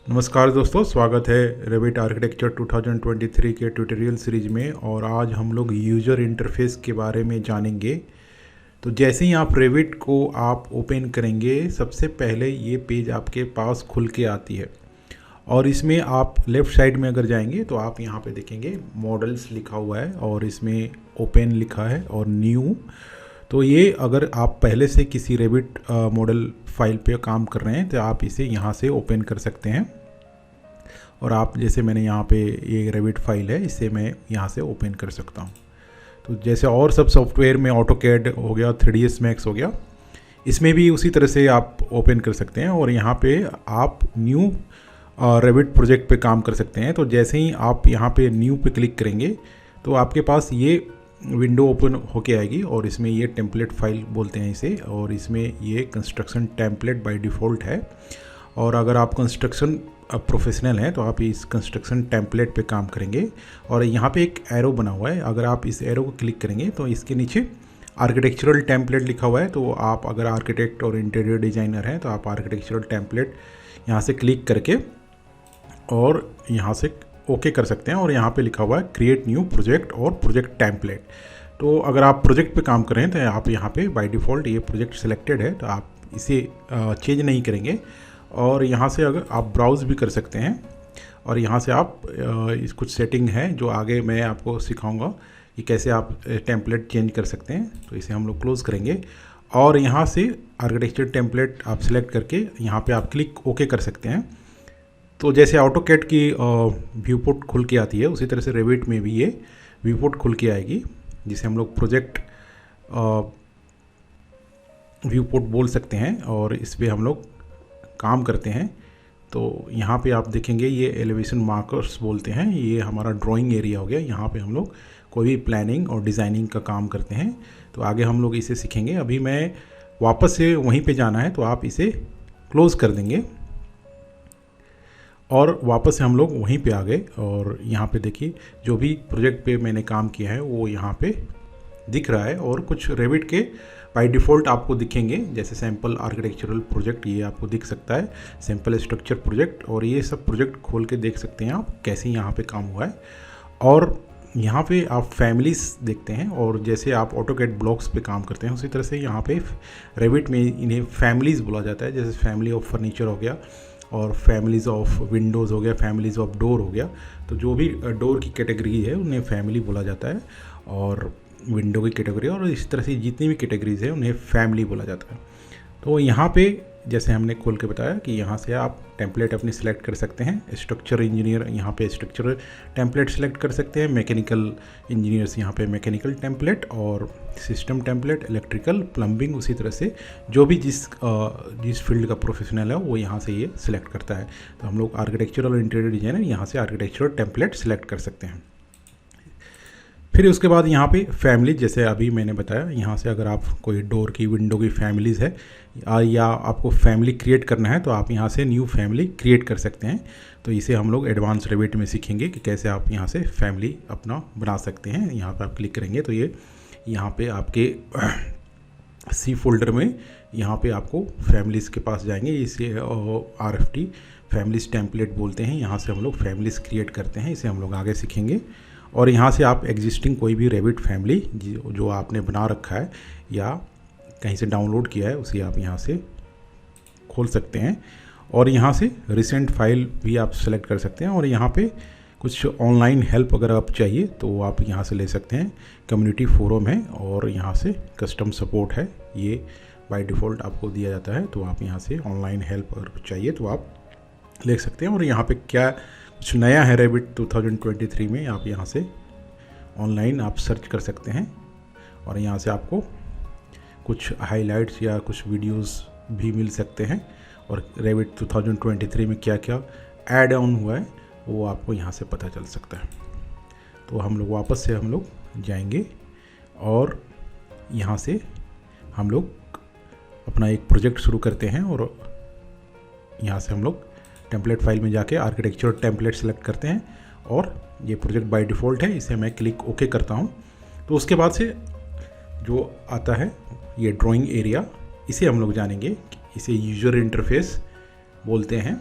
नमस्कार दोस्तों, स्वागत है रेविट आर्किटेक्चर 2023 के ट्यूटोरियल सीरीज में। और आज हम लोग यूज़र इंटरफेस के बारे में जानेंगे। तो जैसे ही आप रेविट को आप ओपन करेंगे, सबसे पहले ये पेज आपके पास खुल के आती है और इसमें आप लेफ़्ट साइड में अगर जाएंगे तो आप यहाँ पे देखेंगे मॉडल्स लिखा हुआ है और इसमें ओपन लिखा है और न्यू। तो ये अगर आप पहले से किसी रेविट मॉडल फाइल पे काम कर रहे हैं तो आप इसे यहाँ से ओपन कर सकते हैं। और आप जैसे मैंने यहाँ पे ये रेविट फाइल है, इसे मैं यहाँ से ओपन कर सकता हूँ। तो जैसे और सब सॉफ्टवेयर में ऑटोकैड हो गया, 3ds मैक्स हो गया, इसमें भी उसी तरह से आप ओपन कर सकते हैं और यहाँ पे आप न्यू रेविट प्रोजेक्ट पे काम कर सकते हैं। तो जैसे ही आप यहाँ पे न्यू पे क्लिक करेंगे तो आपके पास ये विंडो ओपन होके आएगी और इसमें ये टेम्पलेट फाइल बोलते हैं इसे, और इसमें ये कंस्ट्रक्शन टेम्पलेट बाय डिफ़ॉल्ट है। और अगर आप कंस्ट्रक्शन प्रोफेशनल हैं तो आप इस कंस्ट्रक्शन टेम्पलेट पे काम करेंगे। और यहाँ पे एक एरो बना हुआ है, अगर आप इस एरो को क्लिक करेंगे तो इसके नीचे आर्किटेक्चरल टेम्पलेट लिखा हुआ है। तो आप अगर आर्किटेक्ट और इंटीरियर डिज़ाइनर हैं तो आप आर्किटेक्चरल टेम्पलेट यहाँ से क्लिक करके और यहाँ से ओके कर सकते हैं। और यहाँ पे लिखा हुआ है क्रिएट न्यू प्रोजेक्ट और प्रोजेक्ट टेम्पलेट। तो अगर आप प्रोजेक्ट पे काम कर रहे हैं तो आप यहाँ पे बाय डिफ़ॉल्ट ये प्रोजेक्ट सिलेक्टेड है, तो आप इसे चेंज नहीं करेंगे। और यहाँ से अगर आप ब्राउज़ भी कर सकते हैं और यहाँ से आप इस कुछ सेटिंग है जो आगे मैं आपको सिखाऊंगा कि कैसे आप टेम्पलेट चेंज कर सकते हैं। तो इसे हम लोग क्लोज़ करेंगे और यहाँ से आर्किटेक्चर टेम्पलेट आप सिलेक्ट करके यहाँ पे आप क्लिक ओके कर सकते हैं। तो जैसे ऑटोकैड की व्यू पोर्ट खुल के आती है, उसी तरह से रेविट में भी ये व्यू पोर्ट खुल के आएगी, जिसे हम लोग प्रोजेक्ट व्यू पोर्ट बोल सकते हैं। और इस पर हम लोग काम करते हैं। तो यहाँ पे आप देखेंगे ये एलिवेशन मार्कर्स बोलते हैं, ये हमारा ड्राइंग एरिया हो गया। यहाँ पे हम लोग कोई भी प्लानिंग और डिज़ाइनिंग का काम करते हैं। तो आगे हम लोग इसे सीखेंगे। अभी मैं वापस से वहीं पे जाना है तो आप इसे क्लोज़ कर देंगे और वापस से हम लोग वहीं पे आ गए। और यहाँ पे देखिए जो भी प्रोजेक्ट पे मैंने काम किया है वो यहाँ पे दिख रहा है। और कुछ रेविट के बाय डिफ़ॉल्ट आपको दिखेंगे, जैसे सैम्पल आर्किटेक्चरल प्रोजेक्ट ये आपको दिख सकता है, सैम्पल स्ट्रक्चर प्रोजेक्ट, और ये सब प्रोजेक्ट खोल के देख सकते हैं आप कैसे यहाँ पे काम हुआ है। और यहाँ पे आप फैमिलीज़ देखते हैं, और जैसे आप ऑटोकैड ब्लॉक्स पे काम करते हैं उसी तरह से यहाँ पे रेविट में इन्हें फैमिलीज़ बोला जाता है। जैसे फैमिली ऑफ फर्नीचर हो गया और फैमिलीज़ ऑफ विंडोज़ हो गया, फैमिलीज़ ऑफ डोर हो गया। तो जो भी डोर की कैटेगरी है उन्हें फैमिली बोला जाता है, और विंडो की कैटेगरी और इस तरह से जितनी भी कैटेगरीज है उन्हें फैमिली बोला जाता है। तो यहाँ पे जैसे हमने खोल के बताया कि यहाँ से आप टेम्पलेट अपनी सिलेक्ट कर सकते हैं। स्ट्रक्चर इंजीनियर यहाँ पे स्ट्रक्चर टेम्पलेट सिलेक्ट कर सकते हैं, मैकेनिकल इंजीनियर्स यहाँ पे मैकेनिकल टेम्पलेट, और सिस्टम टेम्पलेट, इलेक्ट्रिकल, प्लम्बिंग, उसी तरह से जो भी जिस फील्ड का प्रोफेशनल है वो यहाँ से ये सिलेक्ट करता है। तो हम लोग आर्किटेक्चरल और इंटीरियर डिजाइनर यहाँ से आर्किटेक्चरल टेम्पलेट सिलेक्ट कर सकते हैं। फिर उसके बाद यहाँ पे फैमिली, जैसे अभी मैंने बताया, यहाँ से अगर आप कोई डोर की, विंडो की फैमिलीज़ है या आपको फैमिली क्रिएट करना है तो आप यहाँ से न्यू फैमिली क्रिएट कर सकते हैं। तो इसे हम लोग एडवांस रेविट में सीखेंगे कि कैसे आप यहाँ से फैमिली अपना बना सकते हैं। यहाँ पे आप क्लिक करेंगे तो ये यहाँ पे आपके सी फोल्डर में यहाँ पे आपको फैमिलीज़ के पास जाएंगे। इसे RFT फैमिलीज़ टेम्पलेट बोलते हैं। यहाँ से हम लोग फैमिलीज़ क्रिएट करते हैं, इसे हम लोग आगे सीखेंगे। और यहाँ से आप एग्जिस्टिंग कोई भी रेविट फैमिली जो आपने बना रखा है या कहीं से डाउनलोड किया है उसे आप यहाँ से खोल सकते हैं। और यहाँ से रिसेंट फाइल भी आप सेलेक्ट कर सकते हैं। और यहाँ पे कुछ ऑनलाइन हेल्प अगर आप चाहिए तो आप यहाँ से ले सकते हैं। कम्युनिटी फोरम है और यहाँ से कस्टम सपोर्ट है, ये बाय डिफ़ॉल्ट आपको दिया जाता है। तो आप यहाँ से ऑनलाइन हेल्प अगर चाहिए तो आप ले सकते हैं। और यहाँ पे क्या कुछ नया है रेविट 2023 में, आप यहाँ से ऑनलाइन आप सर्च कर सकते हैं और यहाँ से आपको कुछ हाइलाइट्स या कुछ वीडियोस भी मिल सकते हैं। और रेविट 2023 में क्या क्या ऐड ऑन हुआ है वो आपको यहाँ से पता चल सकता है। तो हम लोग वापस से हम लोग जाएंगे और यहाँ से हम लोग अपना एक प्रोजेक्ट शुरू करते हैं। और यहाँ से हम लोग टेम्पलेट फाइल में जाके आर्किटेक्चर टेम्पलेट सेलेक्ट करते हैं और ये प्रोजेक्ट बाय डिफ़ॉल्ट है, इसे मैं क्लिक ओके करता हूँ। तो उसके बाद से जो आता है ये ड्राइंग एरिया, इसे हम लोग जानेंगे, इसे यूज़र इंटरफेस बोलते हैं।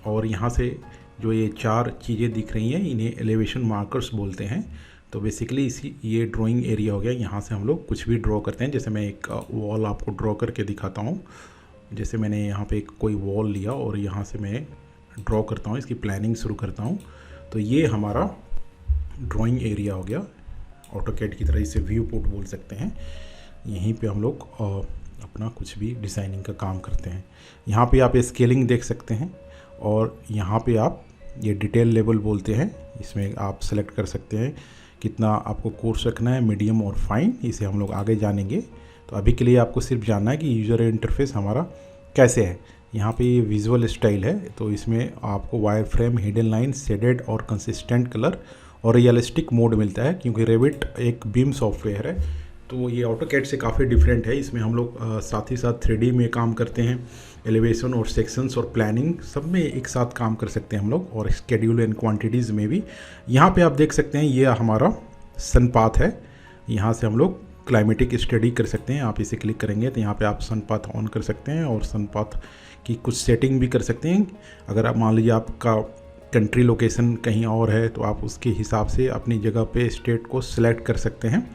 और यहाँ से जो ये 4 चीज़ें दिख रही हैं इन्हें एलिवेशन मार्कर्स बोलते हैं। तो बेसिकली इसी ये ड्राइंग एरिया हो गया। यहाँ से हम लोग कुछ भी ड्रॉ करते हैं। जैसे मैं एक वॉल आपको ड्रॉ करके दिखाता हूँ। जैसे मैंने यहाँ पे कोई वॉल लिया और यहाँ से मैं ड्रॉ करता हूँ, इसकी प्लानिंग शुरू करता हूँ। तो ये हमारा ड्राइंग एरिया हो गया। ऑटोकैड की तरह इसे व्यू पोर्ट बोल सकते हैं। यहीं पे हम लोग अपना कुछ भी डिज़ाइनिंग का काम करते हैं। यहाँ पे आप स्केलिंग देख सकते हैं और यहाँ पे आप ये डिटेल लेवल बोलते हैं। इसमें आप सेलेक्ट कर सकते हैं कितना आपको कोर्स रखना है, मीडियम और फाइन। इसे हम लोग आगे जानेंगे। तो अभी के लिए आपको सिर्फ जानना है कि यूज़र इंटरफेस हमारा कैसे है। यहाँ पे ये विजुअल स्टाइल है, तो इसमें आपको wire frame, hidden line, shaded और कंसिस्टेंट कलर और रियलिस्टिक मोड मिलता है। क्योंकि रेविट एक बीम सॉफ्टवेयर है तो ये ऑटोकैड से काफ़ी डिफरेंट है। इसमें हम लोग साथ ही साथ 3D में काम करते हैं। एलिवेशन और सेक्शंस और प्लानिंग सब में एक साथ काम कर सकते हैं हम लोग, और स्केड्यूल एंड क्वांटिटीज़ में भी। यहाँ पे आप देख सकते हैं ये हमारा सन पाथ है। यहाँ से हम लोग क्लाइमेटिक स्टडी कर सकते हैं। आप इसे क्लिक करेंगे तो यहाँ पे आप सन पाथ ऑन कर सकते हैं और सन पाथ की कुछ सेटिंग भी कर सकते हैं। अगर आप मान लीजिए आपका कंट्री लोकेशन कहीं और है तो आप उसके हिसाब से अपनी जगह पे स्टेट को सिलेक्ट कर सकते हैं।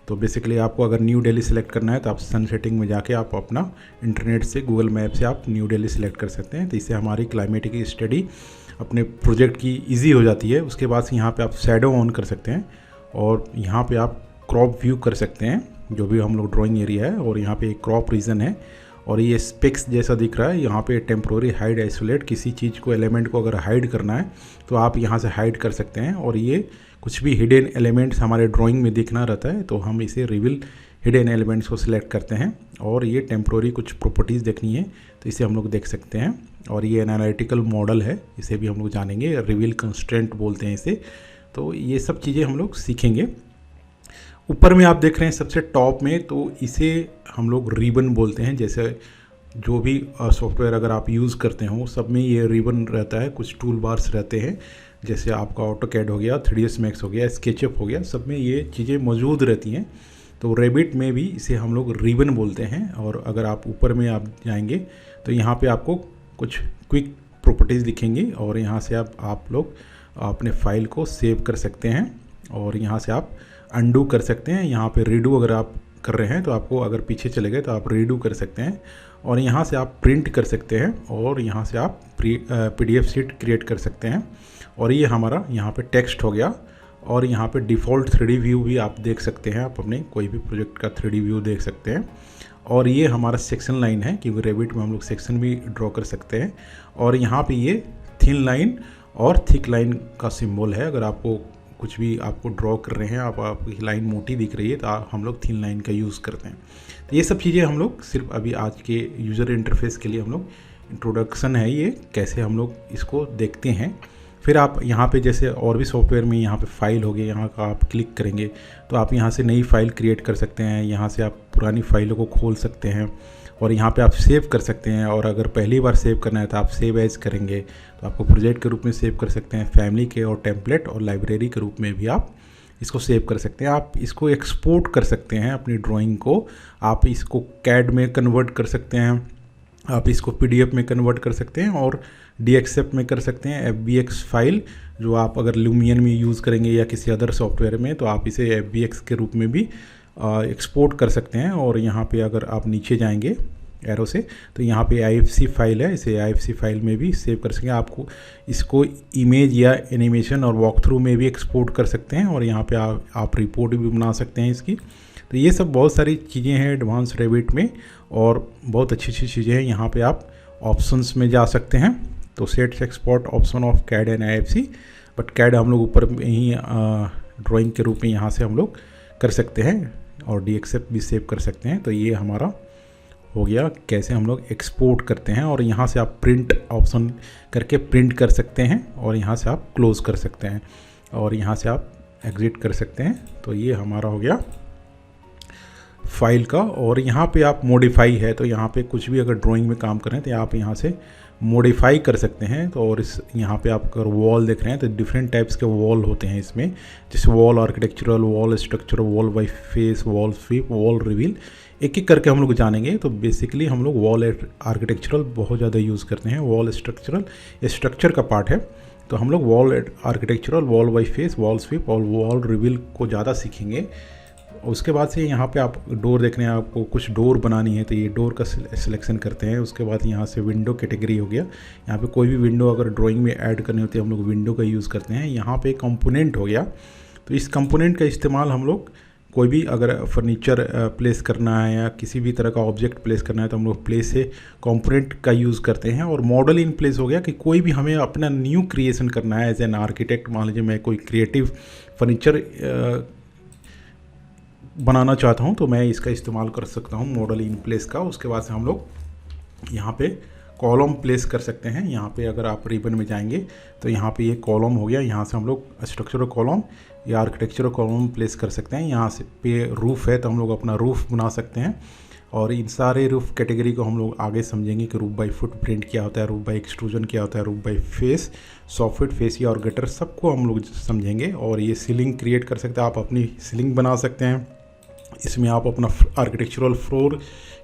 तो बेसिकली आपको अगर न्यू दिल्ली सिलेक्ट करना है तो आप सन सेटिंग में जाके आप अपना इंटरनेट से, गूगल मैप से आप न्यू दिल्ली सिलेक्ट कर सकते हैं। तो इससे हमारी क्लाइमेटिक स्टडी अपने प्रोजेक्ट की ईजी हो जाती है। उसके बाद यहाँ पे आप शैडो ऑन कर सकते हैं और यहाँ पे आप क्रॉप व्यू कर सकते हैं, जो भी हम लोग ड्राइंग एरिया है। और यहाँ पे एक क्रॉप रीजन है और ये स्पेक्स जैसा दिख रहा है। यहाँ पे टेम्प्रोरी हाइड आइसोलेट, किसी चीज़ को, एलिमेंट को अगर हाइड करना है तो आप यहाँ से हाइड कर सकते हैं। और ये कुछ भी हिडन एलिमेंट्स हमारे ड्राइंग में दिखना रहता है तो हम इसे रिवील हिडन एलिमेंट्स को सिलेक्ट करते हैं। और ये टेम्प्रोरी कुछ प्रॉपर्टीज़ देखनी है तो इसे हम लोग देख सकते हैं। और ये एनालिटिकल मॉडल है, इसे भी हम लोग जानेंगे। रिवील कंस्ट्रेंट बोलते हैं इसे। तो ये सब चीज़ें हम लोग सीखेंगे। ऊपर में आप देख रहे हैं सबसे टॉप में, तो इसे हम लोग रिबन बोलते हैं। जैसे जो भी सॉफ्टवेयर अगर आप यूज़ करते हो सब में ये रिबन रहता है। कुछ टूल बार्स रहते हैं, जैसे आपका ऑटोकैड हो गया, 3ds मैक्स हो गया, स्केचअप हो गया, सब में ये चीज़ें मौजूद रहती हैं। तो रेबिट में भी इसे हम लोग रिबन बोलते हैं। और अगर आप ऊपर में आप जाएंगे तो यहाँ पे आपको कुछ क्विक प्रॉपर्टीज़ दिखेंगी और यहाँ से आप लोग अपने फाइल को सेव कर सकते हैं और यहाँ से आप अंडू कर सकते हैं। यहाँ पे रीडू अगर आप कर रहे हैं तो आपको, अगर पीछे चले गए तो आप रीडू कर सकते हैं। और यहाँ से आप प्रिंट कर सकते हैं और यहाँ से आप PDF शीट क्रिएट कर सकते हैं। और ये हमारा यहाँ पे टेक्स्ट हो गया। और यहाँ पे डिफ़ॉल्ट 3D व्यू भी आप देख सकते हैं। आप अपने कोई भी प्रोजेक्ट का 3D व्यू देख सकते हैं। और ये हमारा सेक्शन लाइन है, क्योंकि रेबिट में हम लोग सेक्शन भी ड्रॉ कर सकते हैं। और यहाँ पे ये थिन लाइन और थिक लाइन का सिंबल है। अगर आपको कुछ भी आपको ड्रॉ कर रहे हैं, आपकी लाइन मोटी दिख रही है तो हम लोग थिन लाइन का यूज़ करते हैं। तो ये सब चीज़ें हम लोग सिर्फ अभी आज के यूज़र इंटरफेस के लिए हम लोग इंट्रोडक्शन है, ये कैसे हम लोग इसको देखते हैं। फिर आप यहाँ पे जैसे और भी सॉफ्टवेयर में यहाँ पे फाइल हो गई, यहाँ का आप क्लिक करेंगे तो आप यहाँ से नई फाइल क्रिएट कर सकते हैं। यहाँ से आप पुरानी फाइलों को खोल सकते हैं और यहाँ पे आप सेव कर सकते हैं। और अगर पहली बार सेव करना है तो आप सेव एज करेंगे तो आपको प्रोजेक्ट के रूप में सेव कर सकते हैं। फैमिली के और टेम्पलेट और लाइब्रेरी के रूप में भी आप इसको सेव कर सकते हैं। आप इसको एक्सपोर्ट कर सकते हैं अपनी ड्राइंग को। आप इसको कैड में कन्वर्ट कर सकते हैं, आप इसको PDF में कन्वर्ट कर सकते हैं और DXF में कर सकते हैं। FBX फाइल जो आप अगर लुमियन में यूज़ करेंगे या किसी अदर सॉफ्टवेयर में तो आप इसे FBX के रूप में भी एक्सपोर्ट कर सकते हैं। और यहाँ पे अगर आप नीचे जाएंगे एरो से तो यहाँ पे IFC फाइल है, इसे IFC फाइल में भी सेव कर सकेंगे। आपको इसको इमेज या एनिमेशन और वॉक थ्रू में भी एक्सपोर्ट कर सकते हैं और यहाँ पे आप रिपोर्ट भी बना सकते हैं इसकी। तो ये सब बहुत सारी चीज़ें हैं एडवांस रेबिट में और बहुत अच्छी अच्छी चीज़ें हैं। यहाँ पे आप ऑप्शंस में जा सकते हैं तो set export option of CAD and IFC, but CAD हम लोग ऊपर ही ड्राइंग के रूप में यहाँ से हम लोग कर सकते हैं और DXF भी सेव कर सकते हैं। तो ये हमारा हो गया कैसे हम लोग एक्सपोर्ट करते हैं। और यहाँ से आप प्रिंट ऑप्शन करके प्रिंट कर सकते हैं और यहाँ से आप क्लोज़ कर सकते हैं और यहाँ से आप एग्जिट कर सकते हैं। तो ये हमारा हो गया फाइल का, और यहाँ पे आप मॉडिफाई है तो यहाँ पे कुछ भी अगर ड्राइंग में काम कर रहे हैं तो आप यहाँ से मॉडिफाई कर सकते हैं। तो और इस यहाँ पे आप अगर वॉल देख रहे हैं तो डिफरेंट टाइप्स के वॉल होते हैं इसमें, जैसे wall architectural, wall structure, wall by face, wall sweep, wall reveal, एक एक करके हम लोग जानेंगे। तो बेसिकली हम लोग वॉल आर्किटेक्चरल बहुत ज़्यादा यूज़ करते हैं। वॉल स्ट्रक्चरल स्ट्रक्चर का पार्ट है, तो हम लोग wall architectural, wall by face, wall sweep और वॉल रिवील को ज़्यादा सीखेंगे। उसके बाद से यहाँ पे आप डोर देख रहे हैं, आपको कुछ डोर बनानी है तो ये डोर का सिलेक्शन करते हैं। उसके बाद यहाँ से विंडो कैटेगरी हो गया, यहाँ पे कोई भी विंडो अगर ड्राइंग में ऐड करनी होती है हम लोग विंडो का यूज़ करते हैं। यहाँ पे कंपोनेंट हो गया, तो इस कंपोनेंट का इस्तेमाल हम लोग कोई भी अगर फर्नीचर प्लेस करना है या किसी भी तरह का ऑब्जेक्ट प्लेस करना है तो हम लोग प्लेस से कंपोनेंट का यूज़ करते हैं। और मॉडल इन प्लेस हो गया कि कोई भी हमें अपना न्यू क्रिएशन करना है एज एन आर्किटेक्ट, मान लीजिए मैं कोई क्रिएटिव फर्नीचर बनाना चाहता हूं तो मैं इसका इस्तेमाल कर सकता हूं मॉडल इन प्लेस का। उसके बाद से हम लोग यहाँ पे कॉलम प्लेस कर सकते हैं। यहाँ पे अगर आप रिबन में जाएंगे तो यहाँ पे ये कॉलम हो गया, यहाँ से हम लोग स्ट्रक्चरल कॉलम या आर्किटेक्चरल कॉलम प्लेस कर सकते हैं। यहाँ से पे रूफ़ है तो हम लोग अपना रूफ़ बना सकते हैं। और इन सारे रूफ़ कैटेगरी को हम लोग आगे समझेंगे कि रूफ़ बाई फुट प्रिंट क्या होता है, रूफ़ बाई एक्सट्रूजन क्या होता है, roof by face, soft fascia और गटर, सबको हम लोग समझेंगे। और ये सीलिंग क्रिएट कर सकते हैं, आप अपनी सीलिंग बना सकते हैं। इसमें आप अपना आर्किटेक्चरल फ्लोर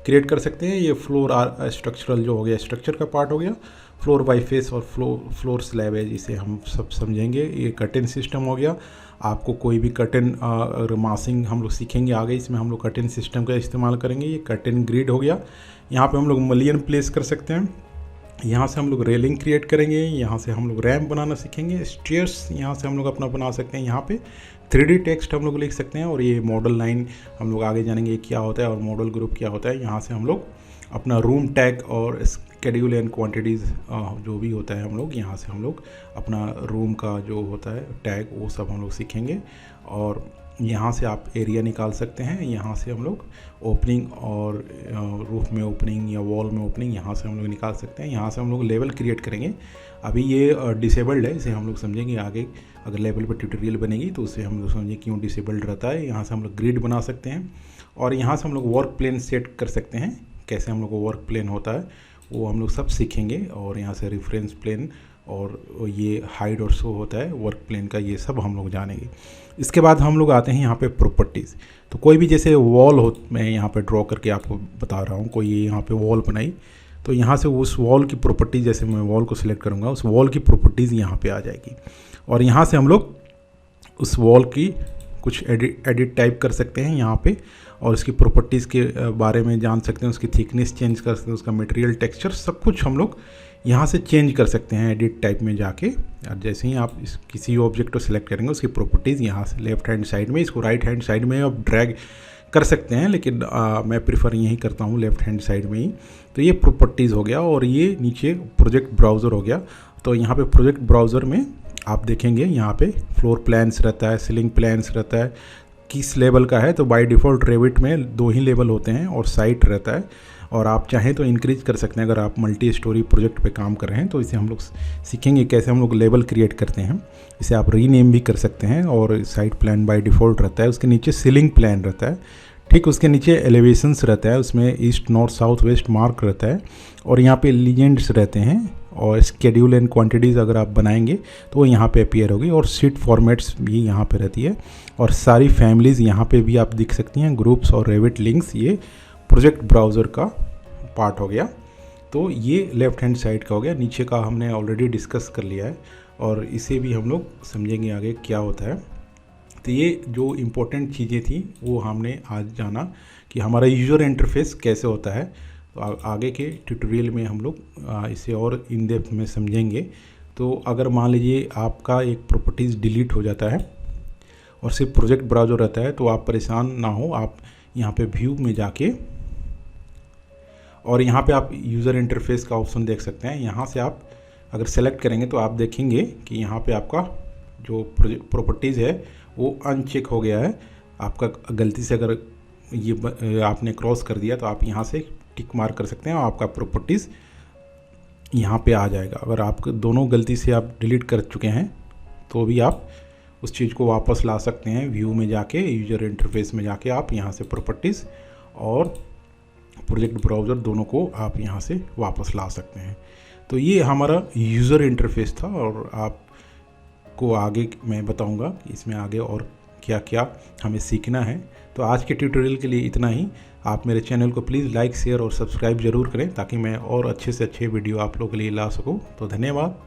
क्रिएट कर सकते हैं। ये फ्लोर स्ट्रक्चरल जो हो गया, स्ट्रक्चर का पार्ट हो गया। फ्लोर बाई फेस और फ्लोर स्लैब है जिसे हम सब समझेंगे। ये कर्टेन सिस्टम हो गया, आपको कोई भी कर्टेन मासिंग हम लोग सीखेंगे आगे, इसमें हम लोग कर्टेन सिस्टम का इस्तेमाल करेंगे। ये कर्टेन ग्रिड हो गया, यहाँ पे हम लोग मलियन प्लेस कर सकते हैं। यहाँ से हम लोग रेलिंग क्रिएट करेंगे, यहाँ से हम लोग रैम्प बनाना सीखेंगे। स्टेयर्स यहाँ से हम लोग अपना बना सकते हैं। यहाँ पे 3D टेक्स्ट हम लोग लिख सकते हैं। और ये मॉडल लाइन हम लोग आगे जानेंगे क्या होता है और मॉडल ग्रुप क्या होता है। यहाँ से हम लोग अपना रूम टैग और स्केड्यूल एंड क्वांटिटीज़ जो भी होता है हम लोग यहाँ से हम लोग अपना रूम का जो होता है टैग वो सब हम लोग सीखेंगे। और यहाँ से आप एरिया निकाल सकते हैं। यहाँ से हम लोग ओपनिंग और रूफ में ओपनिंग या वॉल में ओपनिंग यहाँ से हम लोग निकाल सकते हैं। यहाँ से हम लोग लेवल क्रिएट करेंगे। अभी ये डिसेबल्ड है, इसे हम लोग समझेंगे आगे, अगर लेवल पर ट्यूटोरियल बनेगी तो उसे हम लोग समझेंगे क्यों डिसेबल्ड रहता है। यहाँ से हम लोग ग्रिड बना सकते हैं और यहाँ से हम लोग वर्क प्लेन सेट कर सकते हैं। कैसे हम लोग को वर्क प्लेन होता है वो हम लोग सब सीखेंगे। और यहाँ से रेफरेंस प्लेन और ये हाइड और शो होता है वर्क प्लेन का, ये सब हम लोग जानेंगे। इसके बाद हम लोग आते हैं यहाँ पे प्रॉपर्टीज़। तो कोई भी जैसे वॉल हो, मैं यहाँ पे ड्रॉ करके आपको बता रहा हूँ, कोई यहाँ पे वॉल बनाई तो यहाँ से उस वॉल की प्रॉपर्टीज़, जैसे मैं वॉल को सिलेक्ट करूँगा उस वॉल की प्रॉपर्टीज़ यहाँ पे आ जाएगी। और यहाँ से हम लोग उस वॉल की कुछ एडिट टाइप कर सकते हैं यहाँ पे, और उसकी प्रॉपर्टीज़ के बारे में जान सकते हैं, उसकी थिकनेस चेंज कर सकते हैं, उसका मटेरियल टेक्सचर सब कुछ हम लोग यहाँ से चेंज कर सकते हैं एडिट टाइप में जाके। और जैसे ही आप किसी ऑब्जेक्ट को सिलेक्ट करेंगे उसकी प्रॉपर्टीज़ यहाँ से लेफ्ट हैंड साइड में, इसको राइट हैंड साइड में आप ड्रैग कर सकते हैं, लेकिन मैं प्रीफर यही करता हूँ लेफ्ट हैंड साइड में ही। तो ये प्रॉपर्टीज़ हो गया। और ये नीचे प्रोजेक्ट ब्राउज़र हो गया। तो यहाँ पे प्रोजेक्ट ब्राउज़र में आप देखेंगे यहाँ पे फ्लोर प्लान्स रहता है, सीलिंग प्लान्स रहता है, किस लेवल का है। तो बाय डिफ़ॉल्ट रेविट में 2 ही लेवल होते हैं और साइट रहता है। और आप चाहें तो इंक्रीज कर सकते हैं अगर आप मल्टी स्टोरी प्रोजेक्ट पे काम कर रहे हैं। तो इसे हम लोग सीखेंगे कैसे हम लोग लेवल क्रिएट करते हैं। इसे आप रीनेम भी कर सकते हैं। और साइट प्लान बाय डिफ़ॉल्ट रहता है, उसके नीचे सीलिंग प्लान रहता है, ठीक उसके नीचे एलिवेशंस रहता है, उसमें east north south west mark रहता है। और यहाँ पे लीजेंड्स रहते हैं और स्केड्यूल एंड क्वांटिटीज़ अगर आप बनाएंगे तो वो यहाँ पे अपीयर होगी। और शीट फॉर्मेट्स भी यहाँ पे रहती है। और सारी फैमिलीज़ यहाँ पे भी आप दिख सकती हैं, ग्रुप्स और रेविट लिंक्स। ये प्रोजेक्ट ब्राउज़र का पार्ट हो गया। तो ये लेफ़्ट हैंड साइड का हो गया। नीचे का हमने ऑलरेडी डिस्कस कर लिया है और इसे भी हम लोग समझेंगे आगे क्या होता है। तो ये जो इम्पोर्टेंट चीज़ें थी वो हमने आज जाना कि हमारा यूज़र इंटरफेस कैसे होता है। तो आगे के ट्यूटोरियल में हम लोग इसे और इन डेप्थ में समझेंगे। तो अगर मान लीजिए आपका एक प्रॉपर्टीज़ डिलीट हो जाता है और सिर्फ प्रोजेक्ट ब्राउज़र रहता है तो आप परेशान ना हो। आप यहाँ पे व्यू में जाके और यहाँ पे आप यूज़र इंटरफेस का ऑप्शन देख सकते हैं। यहाँ से आप अगर सेलेक्ट करेंगे तो आप देखेंगे कि यहाँ पे आपका जो प्रॉपर्टीज़ है वो अनचेक हो गया है। आपका गलती से अगर ये आपने क्रॉस कर दिया तो आप यहाँ से टिक मार्क कर सकते हैं और आपका प्रॉपर्टीज़ यहाँ पे आ जाएगा। अगर आप दोनों गलती से आप डिलीट कर चुके हैं तो भी आप उस चीज़ को वापस ला सकते हैं। व्यू में जाके यूज़र इंटरफेस में जाके आप यहाँ से प्रॉपर्टीज़ और प्रोजेक्ट ब्राउज़र दोनों को आप यहाँ से वापस ला सकते हैं। तो ये हमारा यूज़र इंटरफेस था, और आपको आगे मैं बताऊंगा कि इसमें आगे और क्या क्या हमें सीखना है। तो आज के ट्यूटोरियल के लिए इतना ही। आप मेरे चैनल को प्लीज़ लाइक, शेयर और सब्सक्राइब ज़रूर करें, ताकि मैं और अच्छे से अच्छे वीडियो आप लोगों के लिए ला सकूं। तो धन्यवाद।